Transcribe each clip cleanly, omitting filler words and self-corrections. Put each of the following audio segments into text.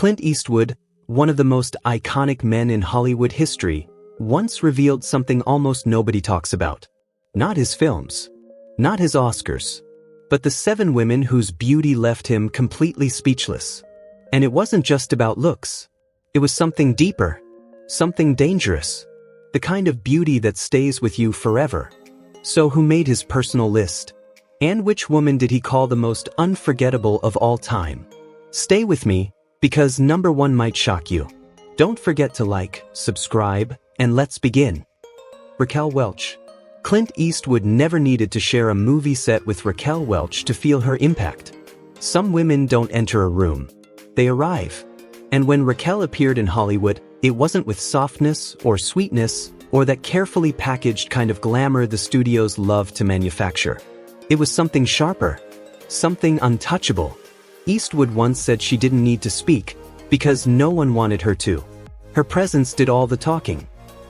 Clint Eastwood, one of the most iconic men in Hollywood history, once revealed something almost nobody talks about. Not his films, not his Oscars, but the 7 women whose beauty left him completely speechless. And it wasn't just about looks. It was something deeper, something dangerous, the kind of beauty that stays with you forever. So who made his personal list? And which woman did he call the most unforgettable of all time? Stay with me, because number 1 might shock you. Don't forget to like, subscribe, and let's begin. Raquel Welch. Clint Eastwood never needed to share a movie set with Raquel Welch to feel her impact. Some women don't enter a room. They arrive. And when Raquel appeared in Hollywood, it wasn't with softness or sweetness or that carefully packaged kind of glamour the studios love to manufacture. It was something sharper, something untouchable. Eastwood once said she didn't need to speak because no one wanted her to. Her presence did all the talking.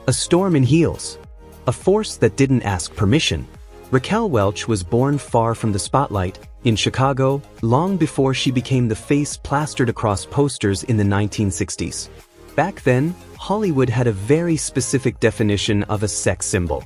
A storm in heels. A force that didn't ask permission. Raquel Welch was born far from the spotlight, in Chicago, long before she became the face plastered across posters in the 1960s. Back then, Hollywood had a very specific definition of a sex symbol.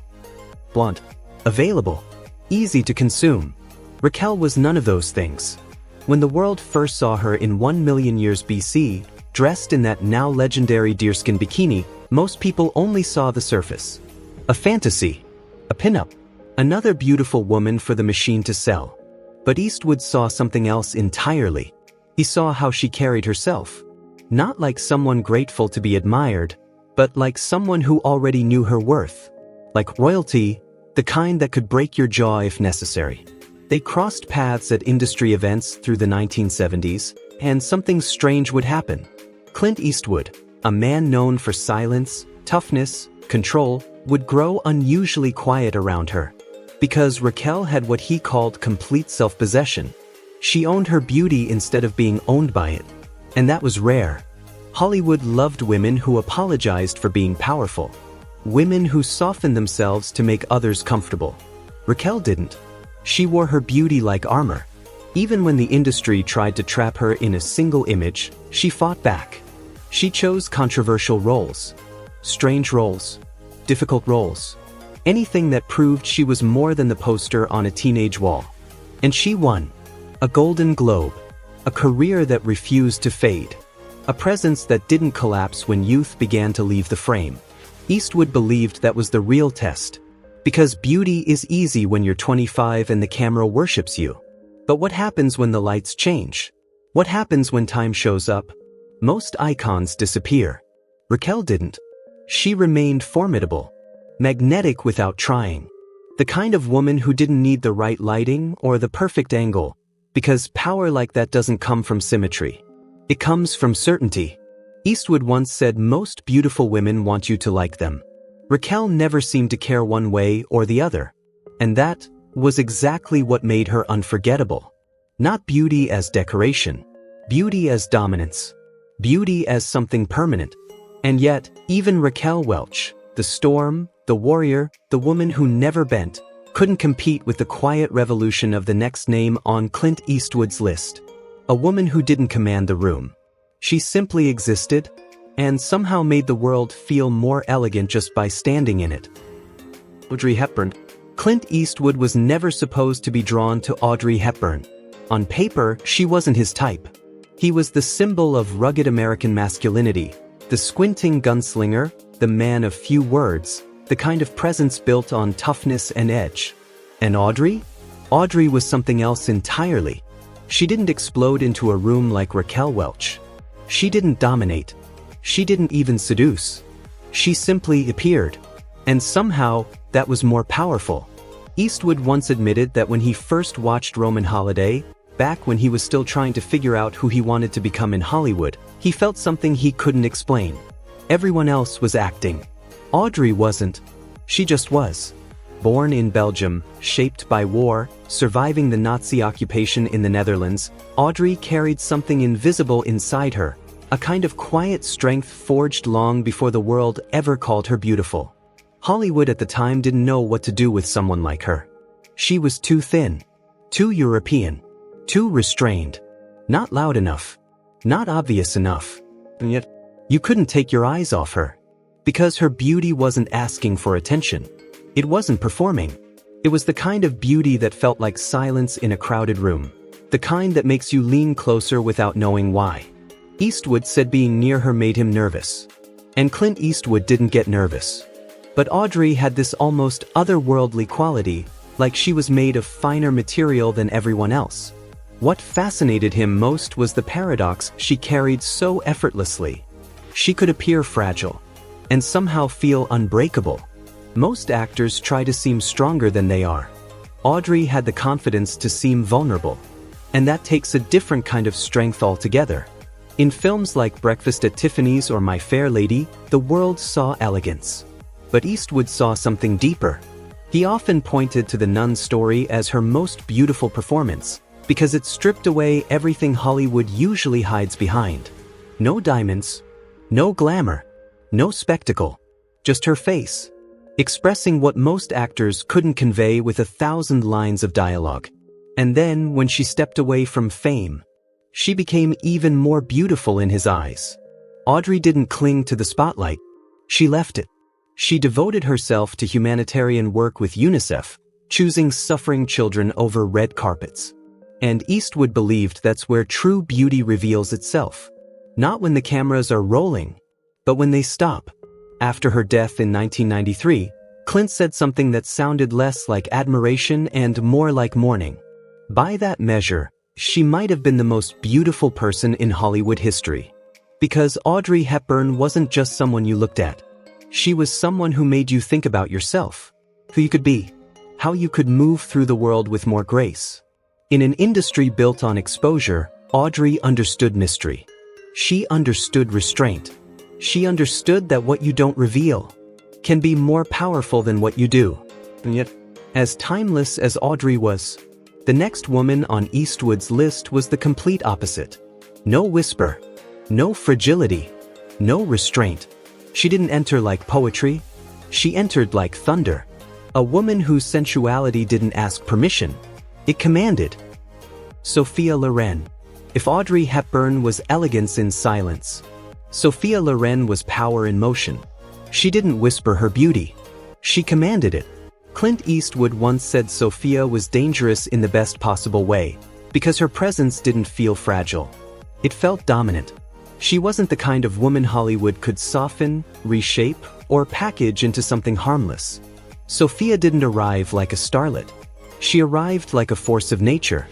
Blunt. Available. Easy to consume. Raquel was none of those things. When the world first saw her in 1 million years BC, dressed in that now legendary deerskin bikini, most people only saw the surface. A fantasy. A pinup. Another beautiful woman for the machine to sell. But Eastwood saw something else entirely. He saw how she carried herself. Not like someone grateful to be admired, but like someone who already knew her worth. Like royalty, the kind that could break your jaw if necessary. They crossed paths at industry events through the 1970s, and something strange would happen. Clint Eastwood, a man known for silence, toughness, control, would grow unusually quiet around her. Because Raquel had what he called complete self-possession. She owned her beauty instead of being owned by it. And that was rare. Hollywood loved women who apologized for being powerful. Women who softened themselves to make others comfortable. Raquel didn't. She wore her beauty like armor. Even when the industry tried to trap her in a single image, she fought back. She chose controversial roles. Strange roles. Difficult roles. Anything that proved she was more than the poster on a teenage wall. And she won. A Golden Globe. A career that refused to fade. A presence that didn't collapse when youth began to leave the frame. Eastwood believed that was the real test. Because beauty is easy when you're 25 and the camera worships you. But what happens when the lights change? What happens when time shows up? Most icons disappear. Raquel didn't. She remained formidable. Magnetic without trying. The kind of woman who didn't need the right lighting or the perfect angle. Because power like that doesn't come from symmetry. It comes from certainty. Eastwood once said most beautiful women want you to like them. Raquel never seemed to care one way or the other. And that was exactly what made her unforgettable. Not beauty as decoration. Beauty as dominance. Beauty as something permanent. And yet, even Raquel Welch, the storm, the warrior, the woman who never bent, couldn't compete with the quiet revolution of the next name on Clint Eastwood's list. A woman who didn't command the room. She simply existed, and somehow made the world feel more elegant just by standing in it. Audrey Hepburn. Clint Eastwood was never supposed to be drawn to Audrey Hepburn. On paper, she wasn't his type. He was the symbol of rugged American masculinity, the squinting gunslinger, the man of few words, the kind of presence built on toughness and edge. And Audrey? Audrey was something else entirely. She didn't explode into a room like Raquel Welch. She didn't dominate. She didn't even seduce. She simply appeared. And somehow, that was more powerful. Eastwood once admitted that when he first watched Roman Holiday, back when he was still trying to figure out who he wanted to become in Hollywood, he felt something he couldn't explain. Everyone else was acting. Audrey wasn't. She just was. Born in Belgium, shaped by war, surviving the Nazi occupation in the Netherlands, Audrey carried something invisible inside her. A kind of quiet strength forged long before the world ever called her beautiful. Hollywood at the time didn't know what to do with someone like her. She was too thin, too European, too restrained, not loud enough. Not obvious enough. And yet, you couldn't take your eyes off her. Because her beauty wasn't asking for attention. It wasn't performing. It was the kind of beauty that felt like silence in a crowded room. The kind that makes you lean closer without knowing why. Eastwood said being near her made him nervous. And Clint Eastwood didn't get nervous. But Audrey had this almost otherworldly quality, like she was made of finer material than everyone else. What fascinated him most was the paradox she carried so effortlessly. She could appear fragile, and somehow feel unbreakable. Most actors try to seem stronger than they are. Audrey had the confidence to seem vulnerable. And that takes a different kind of strength altogether. In films like Breakfast at Tiffany's or My Fair Lady, the world saw elegance. But Eastwood saw something deeper. He often pointed to The Nun story as her most beautiful performance, because it stripped away everything Hollywood usually hides behind. No diamonds, no glamour, no spectacle, just her face, expressing what most actors couldn't convey with 1,000 lines of dialogue. And then, when she stepped away from fame, she became even more beautiful in his eyes. Audrey didn't cling to the spotlight. She left it. She devoted herself to humanitarian work with UNICEF, choosing suffering children over red carpets. And Eastwood believed that's where true beauty reveals itself. Not when the cameras are rolling, but when they stop. After her death in 1993, Clint said something that sounded less like admiration and more like mourning. By that measure, she might have been the most beautiful person in Hollywood history. Because Audrey Hepburn wasn't just someone you looked at. She was someone who made you think about yourself, who you could be, how you could move through the world with more grace. In an industry built on exposure, Audrey understood mystery. She understood restraint. She understood that what you don't reveal can be more powerful than what you do. And yet, as timeless as Audrey was, the next woman on Eastwood's list was the complete opposite. No whisper, no fragility, no restraint. She didn't enter like poetry. She entered like thunder. A woman whose sensuality didn't ask permission. It commanded. Sophia Loren. If Audrey Hepburn was elegance in silence, Sophia Loren was power in motion. She didn't whisper her beauty. She commanded it. Clint Eastwood once said Sophia was dangerous in the best possible way, because her presence didn't feel fragile. It felt dominant. She wasn't the kind of woman Hollywood could soften, reshape, or package into something harmless. Sophia didn't arrive like a starlet. She arrived like a force of nature.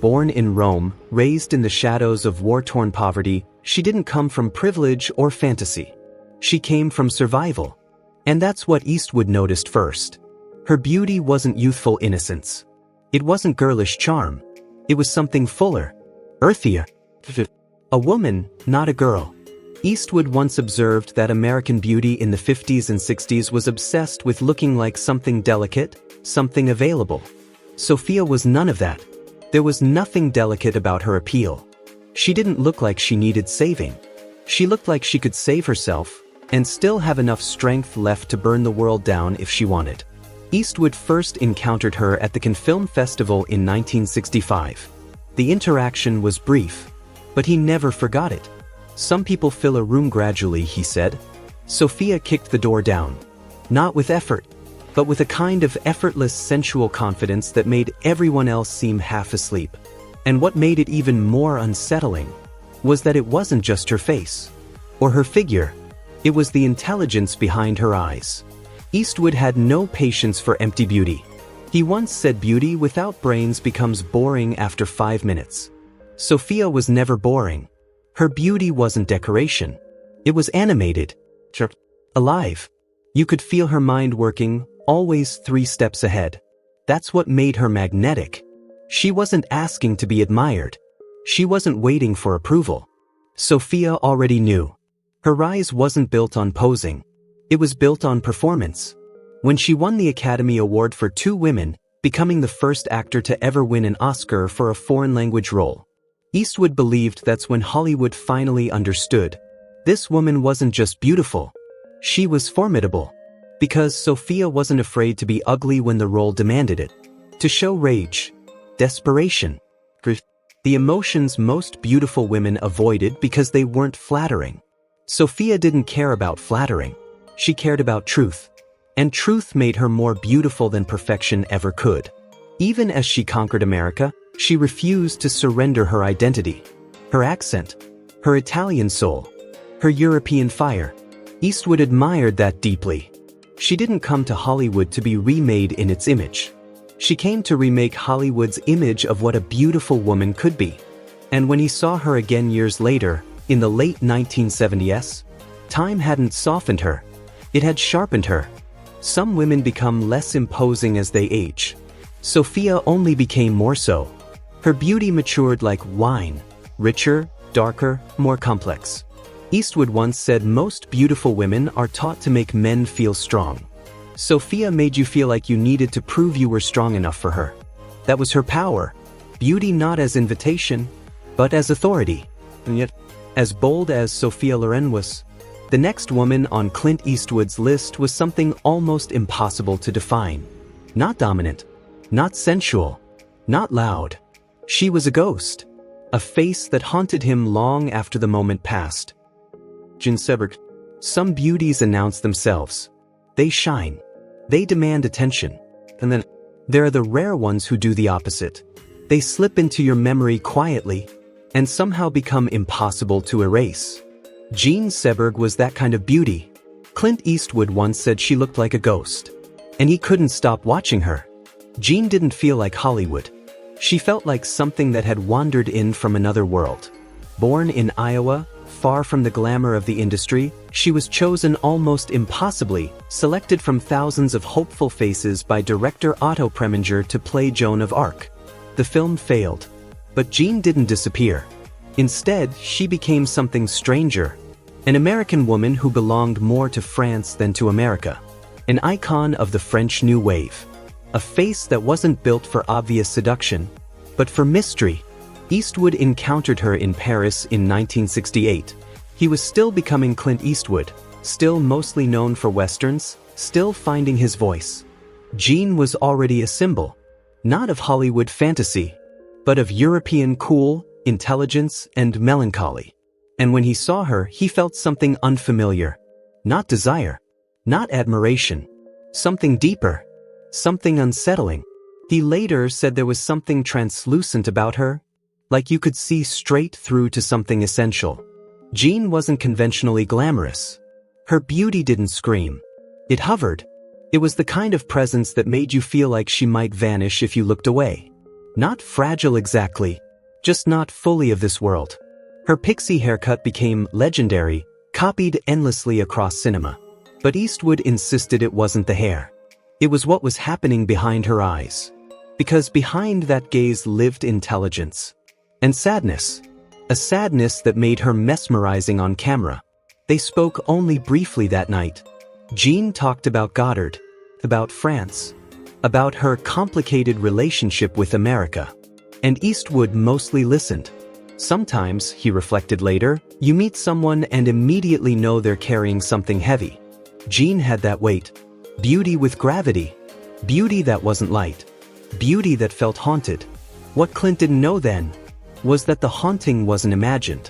Born in Rome, raised in the shadows of war-torn poverty, she didn't come from privilege or fantasy. She came from survival. And that's what Eastwood noticed first. Her beauty wasn't youthful innocence. It wasn't girlish charm. It was something fuller, earthier. A woman, not a girl. Eastwood once observed that American beauty in the 50s and 60s was obsessed with looking like something delicate, something available. Sophia was none of that. There was nothing delicate about her appeal. She didn't look like she needed saving. She looked like she could save herself and still have enough strength left to burn the world down if she wanted. Eastwood first encountered her at the Cannes Film Festival in 1965. The interaction was brief, but he never forgot it. Some people fill a room gradually, he said. Sophia kicked the door down. Not with effort, but with a kind of effortless sensual confidence that made everyone else seem half asleep. And what made it even more unsettling was that it wasn't just her face or her figure. It was the intelligence behind her eyes. Eastwood had no patience for empty beauty. He once said beauty without brains becomes boring after 5 minutes. Sophia was never boring. Her beauty wasn't decoration. It was animated. Alive. You could feel her mind working, always 3 steps ahead. That's what made her magnetic. She wasn't asking to be admired. She wasn't waiting for approval. Sophia already knew. Her rise wasn't built on posing. It was built on performance. When she won the Academy Award for 2 women, becoming the first actor to ever win an Oscar for a foreign language role, Eastwood believed that's when Hollywood finally understood. This woman wasn't just beautiful. She was formidable. Because Sophia wasn't afraid to be ugly when the role demanded it. To show rage, desperation, The emotions most beautiful women avoided because they weren't flattering. Sophia didn't care about flattering. She cared about truth. And truth made her more beautiful than perfection ever could. Even as she conquered America, she refused to surrender her identity. Her accent, her Italian soul, her European fire. Eastwood admired that deeply. She didn't come to Hollywood to be remade in its image. She came to remake Hollywood's image of what a beautiful woman could be. And when he saw her again years later, in the late 1970s, time hadn't softened her. It had sharpened her. Some women become less imposing as they age. Sophia only became more so. Her beauty matured like wine, richer, darker, more complex. Eastwood once said most beautiful women are taught to make men feel strong. Sophia made you feel like you needed to prove you were strong enough for her. That was her power. Beauty not as invitation, but as authority. And yet, as bold as Sophia Loren was, the next woman on Clint Eastwood's list was something almost impossible to define. Not dominant, not sensual, not loud. She was a ghost. A face that haunted him long after the moment passed. Jean Seberg. Some beauties announce themselves. They shine. They demand attention. And then, there are the rare ones who do the opposite. They slip into your memory quietly, and somehow become impossible to erase. Jean Seberg was that kind of beauty. Clint Eastwood once said she looked like a ghost. And he couldn't stop watching her. Jean didn't feel like Hollywood. She felt like something that had wandered in from another world. Born in Iowa, far from the glamour of the industry, she was chosen almost impossibly, selected from thousands of hopeful faces by director Otto Preminger to play Joan of Arc. The film failed. But Jean didn't disappear. Instead, she became something stranger. An American woman who belonged more to France than to America. An icon of the French New Wave. A face that wasn't built for obvious seduction, but for mystery. Eastwood encountered her in Paris in 1968. He was still becoming Clint Eastwood, still mostly known for westerns, still finding his voice. Jean was already a symbol, not of Hollywood fantasy, but of European cool, intelligence, and melancholy. And when he saw her, he felt something unfamiliar. Not desire, not admiration, something deeper, something unsettling. He later said there was something translucent about her, like you could see straight through to something essential. Jean wasn't conventionally glamorous. Her beauty didn't scream. It hovered. It was the kind of presence that made you feel like she might vanish if you looked away. Not fragile exactly, just not fully of this world. Her pixie haircut became legendary, copied endlessly across cinema. But Eastwood insisted it wasn't the hair. It was what was happening behind her eyes. Because behind that gaze lived intelligence. And sadness. A sadness that made her mesmerizing on camera. They spoke only briefly that night. Jean talked about Goddard, about France, about her complicated relationship with America. And Eastwood mostly listened. Sometimes, he reflected later, you meet someone and immediately know they're carrying something heavy. Jean had that weight. Beauty with gravity. Beauty that wasn't light. Beauty that felt haunted. What Clint didn't know then was that the haunting wasn't imagined.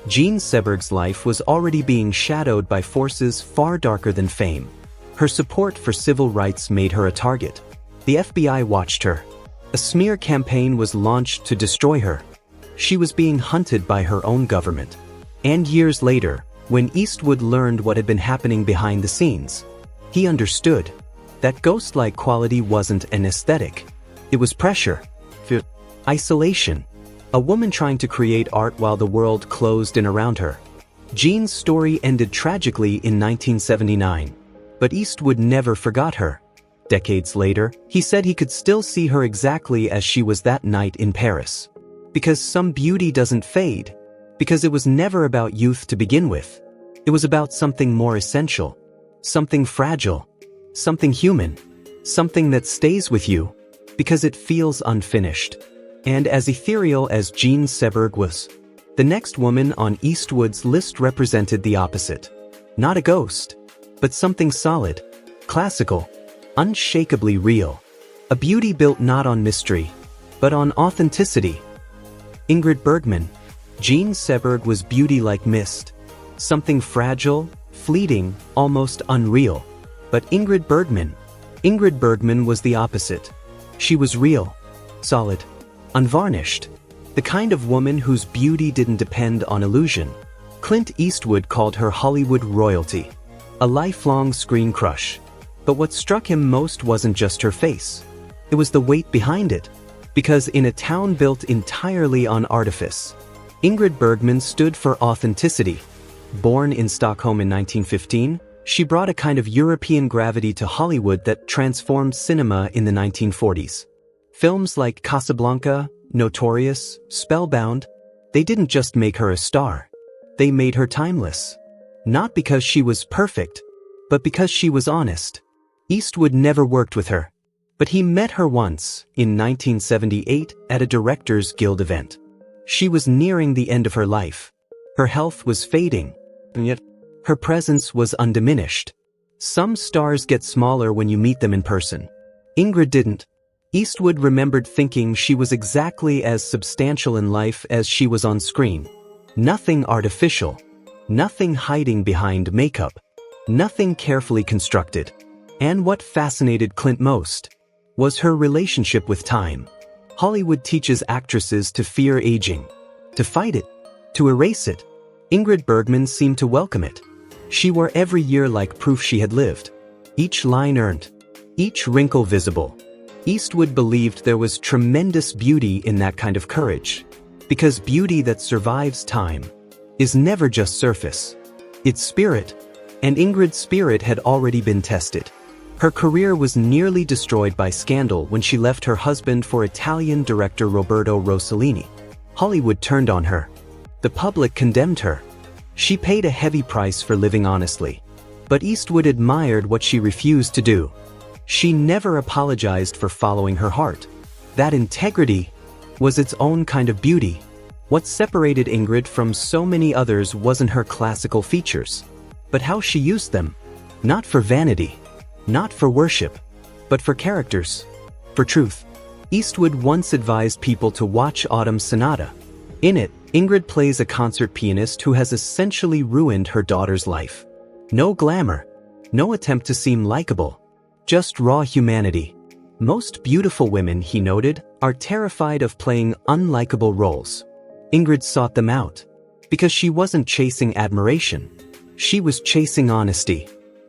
Jean Seberg's life was already being shadowed by forces far darker than fame. Her support for civil rights made her a target. The FBI watched her. A smear campaign was launched to destroy her. She was being hunted by her own government. And years later, when Eastwood learned what had been happening behind the scenes, he understood that ghost-like quality wasn't an aesthetic. It was pressure, isolation, a woman trying to create art while the world closed in around her. Jean's story ended tragically in 1979, but Eastwood never forgot her. Decades later, he said he could still see her exactly as she was that night in Paris. Because some beauty doesn't fade. Because it was never about youth to begin with. It was about something more essential. Something fragile. Something human. Something that stays with you. Because it feels unfinished. And as ethereal as Jean Seberg was, the next woman on Eastwood's list represented the opposite. Not a ghost, but something solid, classical, unshakably real. A beauty built not on mystery, but on authenticity. Ingrid Bergman. Jean Seberg was beauty like mist. Something fragile, fleeting, almost unreal. But Ingrid Bergman was the opposite. She was real, solid, unvarnished. The kind of woman whose beauty didn't depend on illusion. Clint Eastwood called her Hollywood royalty. A lifelong screen crush. But what struck him most wasn't just her face. It was the weight behind it. Because in a town built entirely on artifice, Ingrid Bergman stood for authenticity. Born in Stockholm in 1915, she brought a kind of European gravity to Hollywood that transformed cinema in the 1940s. Films like Casablanca, Notorious, Spellbound, they didn't just make her a star. They made her timeless. Not because she was perfect, but because she was honest. Eastwood never worked with her. But he met her once, in 1978, at a Directors Guild event. She was nearing the end of her life. Her health was fading, and yet her presence was undiminished. Some stars get smaller when you meet them in person. Ingrid didn't. Eastwood remembered thinking she was exactly as substantial in life as she was on screen. Nothing artificial. Nothing hiding behind makeup. Nothing carefully constructed. And what fascinated Clint most was her relationship with time. Hollywood teaches actresses to fear aging, to fight it, to erase it. Ingrid Bergman seemed to welcome it. She wore every year like proof she had lived. Each line earned, each wrinkle visible. Eastwood believed there was tremendous beauty in that kind of courage. Because beauty that survives time is never just surface. It's spirit. And Ingrid's spirit had already been tested. Her career was nearly destroyed by scandal when she left her husband for Italian director Roberto Rossellini. Hollywood turned on her. The public condemned her. She paid a heavy price for living honestly. But Eastwood admired what she refused to do. She never apologized for following her heart. That integrity was its own kind of beauty. What separated Ingrid from so many others wasn't her classical features, but how she used them. Not for vanity. Not for worship, but for characters, for truth. Eastwood once advised people to watch Autumn Sonata. In it, Ingrid plays a concert pianist who has essentially ruined her daughter's life. No glamour, no attempt to seem likable, just raw humanity. Most beautiful women, he noted, are terrified of playing unlikable roles. Ingrid sought them out, because she wasn't chasing admiration. She was chasing honesty.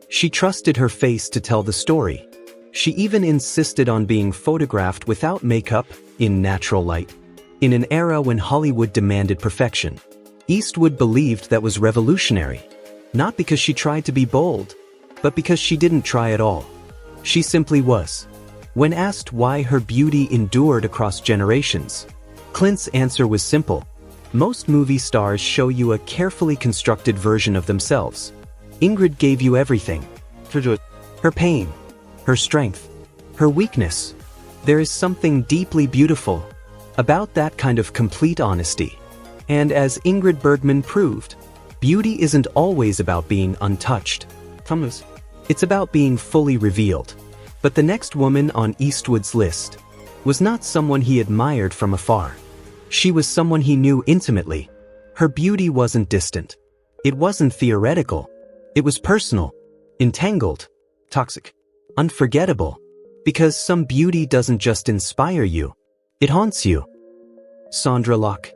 She trusted her face to tell the story. She even insisted on being photographed without makeup, in natural light. In an era when Hollywood demanded perfection, Eastwood believed that was revolutionary. Not because she tried to be bold, but because she didn't try at all. She simply was. When asked why her beauty endured across generations, Clint's answer was simple. Most movie stars show you a carefully constructed version of themselves. Ingrid gave you everything. Her pain, her strength, her weakness. There is something deeply beautiful about that kind of complete honesty. And as Ingrid Bergman proved, beauty isn't always about being untouched. It's about being fully revealed. But the next woman on Eastwood's list was not someone he admired from afar. She was someone he knew intimately. Her beauty wasn't distant. It wasn't theoretical. It was personal, entangled, toxic, unforgettable. Because some beauty doesn't just inspire you, it haunts you. Sondra Locke.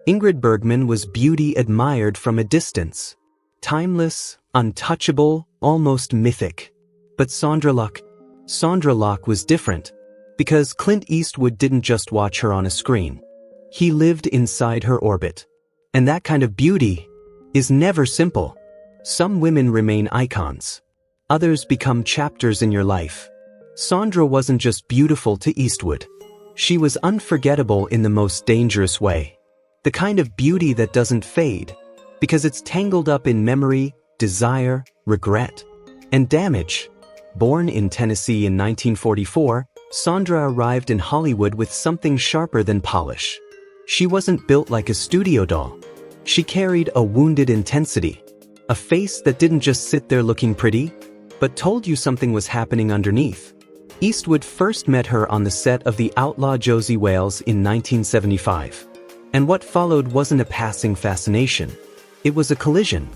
Ingrid Bergman was beauty admired from a distance. Timeless, untouchable, almost mythic. But Sondra Locke was different. Because Clint Eastwood didn't just watch her on a screen. He lived inside her orbit. And that kind of beauty is never simple. Some women remain icons. Others become chapters in your life. Sondra wasn't just beautiful to Eastwood. She was unforgettable in the most dangerous way. The kind of beauty that doesn't fade, because it's tangled up in memory, desire, regret, and damage. Born in Tennessee in 1944, Sondra arrived in Hollywood with something sharper than polish. She wasn't built like a studio doll. She carried a wounded intensity. A face that didn't just sit there looking pretty, but told you something was happening underneath. Eastwood first met her on the set of The Outlaw Josie Wales in 1975. And what followed wasn't a passing fascination. It was a collision.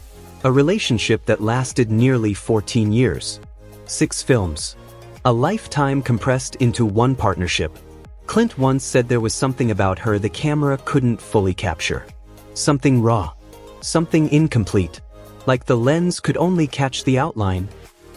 A relationship that lasted nearly 14 years. 6 films. A lifetime compressed into one partnership. Clint once said there was something about her the camera couldn't fully capture. Something raw. Something incomplete. Like the lens could only catch the outline,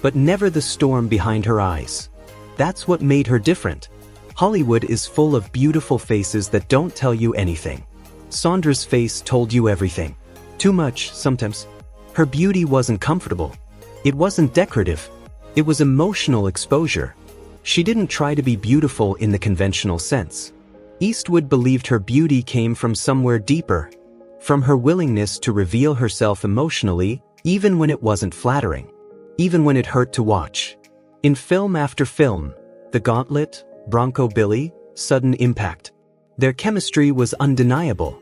but never the storm behind her eyes. That's what made her different. Hollywood is full of beautiful faces that don't tell you anything. Sandra's face told you everything. Too much, sometimes. Her beauty wasn't comfortable. It wasn't decorative. It was emotional exposure. She didn't try to be beautiful in the conventional sense. Eastwood believed her beauty came from somewhere deeper. From her willingness to reveal herself emotionally, even when it wasn't flattering. Even when it hurt to watch. In film after film, The Gauntlet, Bronco Billy, Sudden Impact. Their chemistry was undeniable.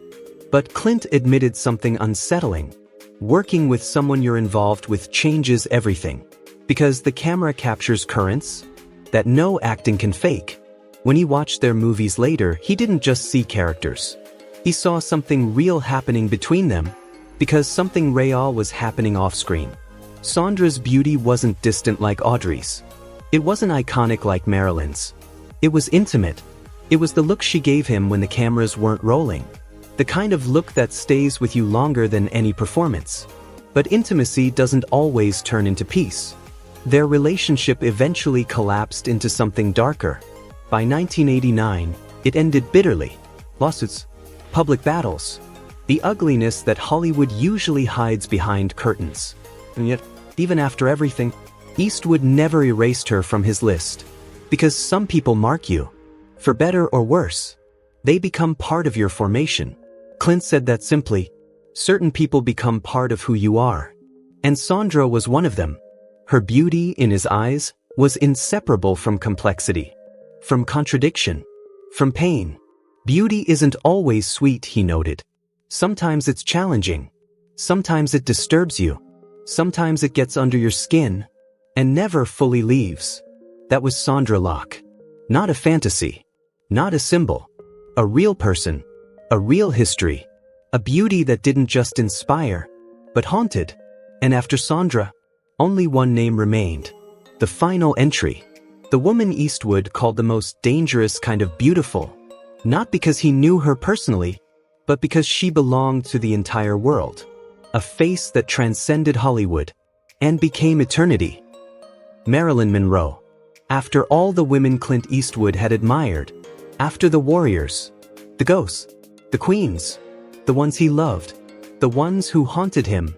But Clint admitted something unsettling. Working with someone you're involved with changes everything. Because the camera captures currents that no acting can fake. When he watched their movies later, he didn't just see characters. He saw something real happening between them, because something real was happening off-screen. Sandra's beauty wasn't distant like Audrey's. It wasn't iconic like Marilyn's. It was intimate. It was the look she gave him when the cameras weren't rolling. The kind of look that stays with you longer than any performance. But intimacy doesn't always turn into peace. Their relationship eventually collapsed into something darker. By 1989, it ended bitterly. Lawsuits. Public battles. The ugliness that Hollywood usually hides behind curtains. And yet, even after everything, Eastwood never erased her from his list. Because some people mark you. For better or worse. They become part of your formation. Clint said that simply. Certain people become part of who you are. And Sandra was one of them. Her beauty, in his eyes, was inseparable from complexity. From contradiction. From pain. Beauty isn't always sweet, he noted. Sometimes it's challenging. Sometimes it disturbs you. Sometimes it gets under your skin. And never fully leaves. That was Sandra Locke. Not a fantasy. Not a symbol. A real person. A real history. A beauty that didn't just inspire, but haunted. And after Sandra, only one name remained. The final entry. The woman Eastwood called the most dangerous kind of beautiful. Not because he knew her personally, but because she belonged to the entire world. A face that transcended Hollywood and became eternity. Marilyn Monroe. After all the women Clint Eastwood had admired, after the warriors, the ghosts, the queens, the ones he loved, the ones who haunted him,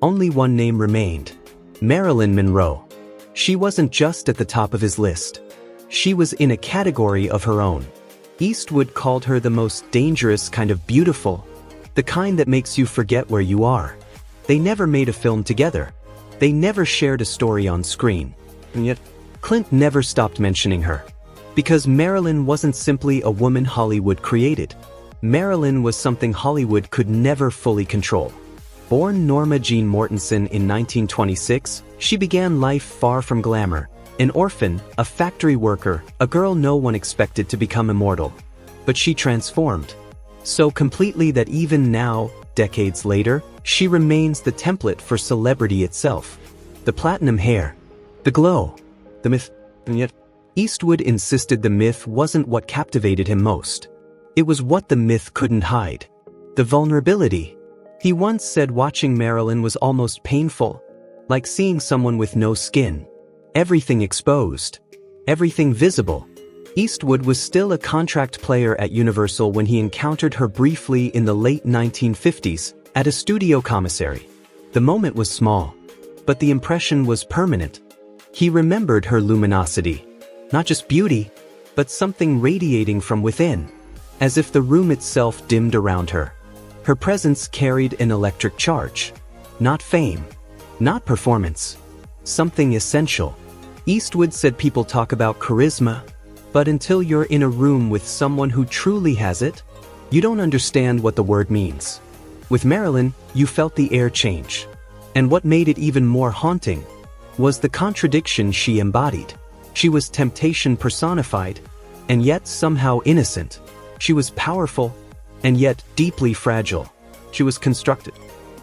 only one name remained. Marilyn Monroe. She wasn't just at the top of his list. She was in a category of her own. Eastwood called her the most dangerous kind of beautiful, the kind that makes you forget where you are. They never made a film together. They never shared a story on screen. And yet, Clint never stopped mentioning her. Because Marilyn wasn't simply a woman Hollywood created. Marilyn was something Hollywood could never fully control. Born Norma Jean Mortensen in 1926, she began life far from glamour. An orphan, a factory worker, a girl no one expected to become immortal. But she transformed. So completely that even now, decades later, she remains the template for celebrity itself. The platinum hair. The glow. The myth. And yet, Eastwood insisted the myth wasn't what captivated him most. It was what the myth couldn't hide. The vulnerability. He once said watching Marilyn was almost painful. Like seeing someone with no skin. Everything exposed. Everything visible. Eastwood was still a contract player at Universal when he encountered her briefly in the late 1950s at a studio commissary. The moment was small, but the impression was permanent. He remembered her luminosity. Not just beauty, but something radiating from within. As if the room itself dimmed around her. Her presence carried an electric charge. Not fame. Not performance. Something essential. Eastwood said people talk about charisma, but until you're in a room with someone who truly has it, you don't understand what the word means. With Marilyn, you felt the air change. And what made it even more haunting was the contradiction she embodied. She was temptation personified, and yet somehow innocent. She was powerful, and yet deeply fragile. She was constructed,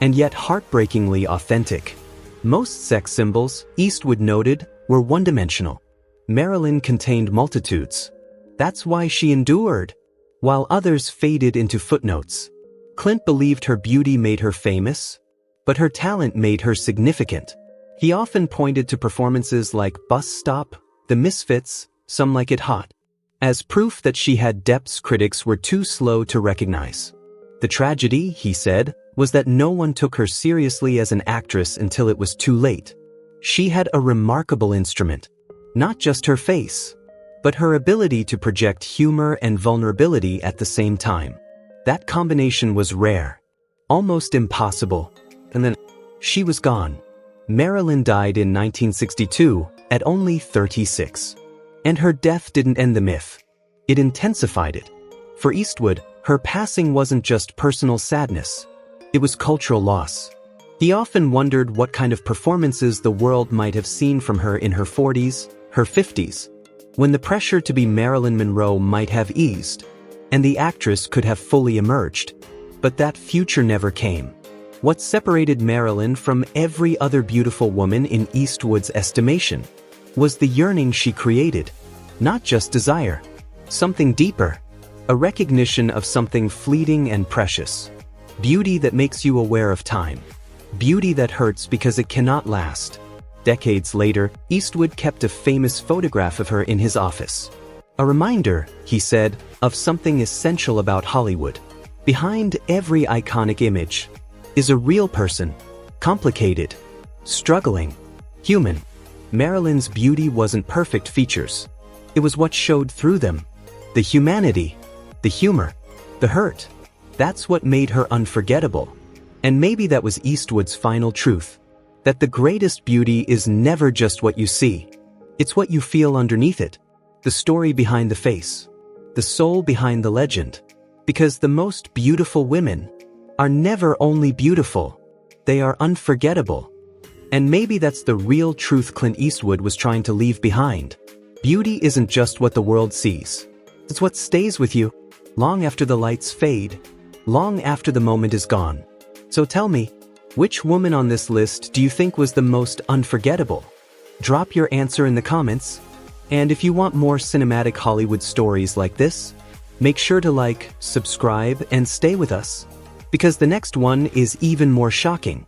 and yet heartbreakingly authentic. Most sex symbols, Eastwood noted, were one-dimensional. Marilyn contained multitudes. That's why she endured, while others faded into footnotes. Clint believed her beauty made her famous, but her talent made her significant. He often pointed to performances like Bus Stop, The Misfits, Some Like It Hot, as proof that she had depths critics were too slow to recognize. The tragedy, he said, was that no one took her seriously as an actress until it was too late. She had a remarkable instrument, not just her face, but her ability to project humor and vulnerability at the same time. That combination was rare, almost impossible, and then she was gone. Marilyn died in 1962 at only 36. And her death didn't end the myth. It intensified it. For Eastwood, her passing wasn't just personal sadness. It was cultural loss. He often wondered what kind of performances the world might have seen from her in her 40s, her 50s, when the pressure to be Marilyn Monroe might have eased, and the actress could have fully emerged. But that future never came. What separated Marilyn from every other beautiful woman in Eastwood's estimation was the yearning she created, not just desire, something deeper, a recognition of something fleeting and precious. Beauty that makes you aware of time. Beauty that hurts because it cannot last. Decades later, Eastwood kept a famous photograph of her in his office. A reminder, he said, of something essential about Hollywood. Behind every iconic image is a real person, complicated, struggling, human. Marilyn's beauty wasn't perfect features. It was what showed through them. The humanity, the humor, the hurt. That's what made her unforgettable. And maybe that was Eastwood's final truth. That the greatest beauty is never just what you see. It's what you feel underneath it. The story behind the face. The soul behind the legend. Because the most beautiful women are never only beautiful. They are unforgettable. And maybe that's the real truth Clint Eastwood was trying to leave behind. Beauty isn't just what the world sees. It's what stays with you, long after the lights fade, long after the moment is gone. So tell me, which woman on this list do you think was the most unforgettable? Drop your answer in the comments. And if you want more cinematic Hollywood stories like this, make sure to like, subscribe, and stay with us, because the next one is even more shocking.